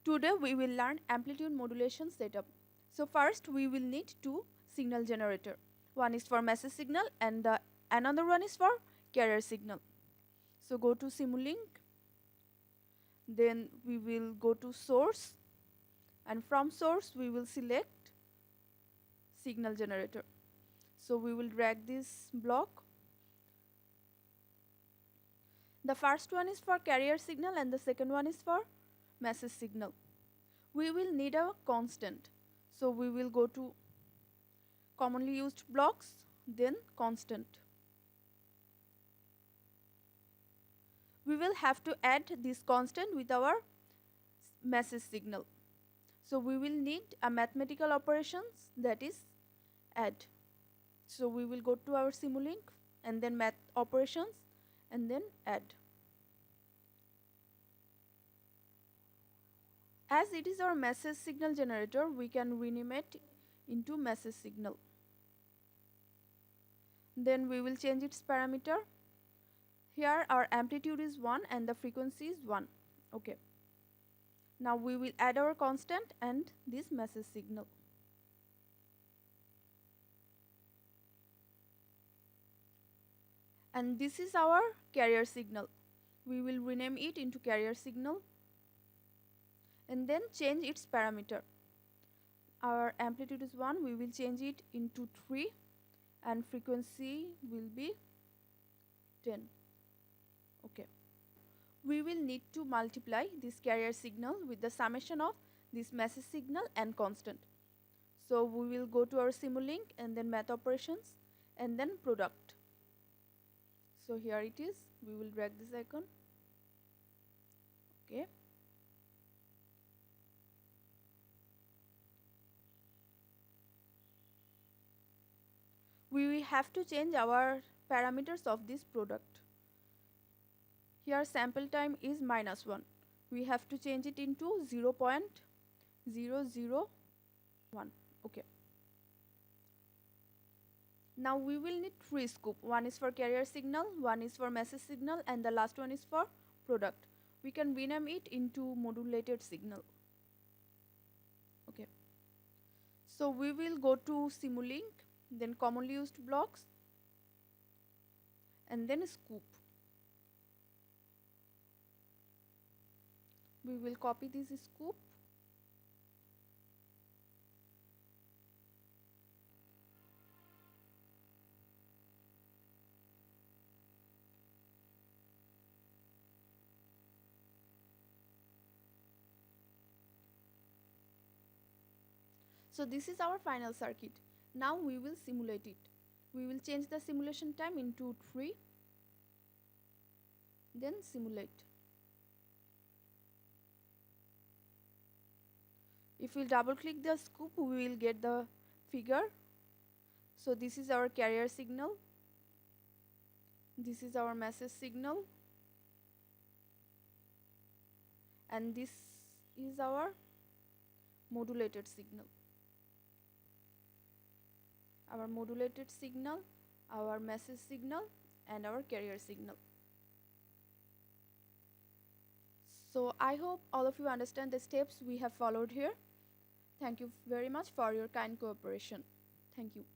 Today we will learn amplitude modulation setup. So first we will need two signal generator. One is for message signal and another one is for carrier signal. So go to Simulink, then we will go to source, and from source we will select signal generator. So we will drag this block. The first one is for carrier signal and the second one is for message signal. We will need a constant. So we will go to commonly used blocks, then constant. We will have to add this constant with our message signal. So we will need a mathematical operations, that is add. So we will go to our Simulink and then math operations and then add. As it is our message signal generator, we can rename it into message signal. Then we will change its parameter. Here our amplitude is 1 and the frequency is 1. Okay. Now we will add our constant and this message signal. And this is our carrier signal. We will rename it into carrier signal and then change its parameter. Our amplitude is 1, we will change it into 3 and frequency will be 10. Okay. We will need to multiply this carrier signal with the summation of this message signal and constant. So we will go to our Simulink and then math operations and then product. So here it is, we will drag this icon. Okay. We have to change our parameters of this product. Here sample time is -1. We have to change it into 0.001. Okay. Now we will need 3 scoop. One is for carrier signal, one is for message signal, and the last one is for product. We can rename it into modulated signal. Okay. So we will go to Simulink, then commonly used blocks, and then scoop. We will copy this scoop. So this is our final circuit. Now we will simulate it. We will change the simulation time into 3, then simulate. If we double click the scoop, we will get the figure. So this is our carrier signal, this is our message signal, and this is our modulated signal. Our modulated signal, our message signal, and our carrier signal. So I hope all of you understand the steps we have followed here. Thank you very much for your kind cooperation. Thank you.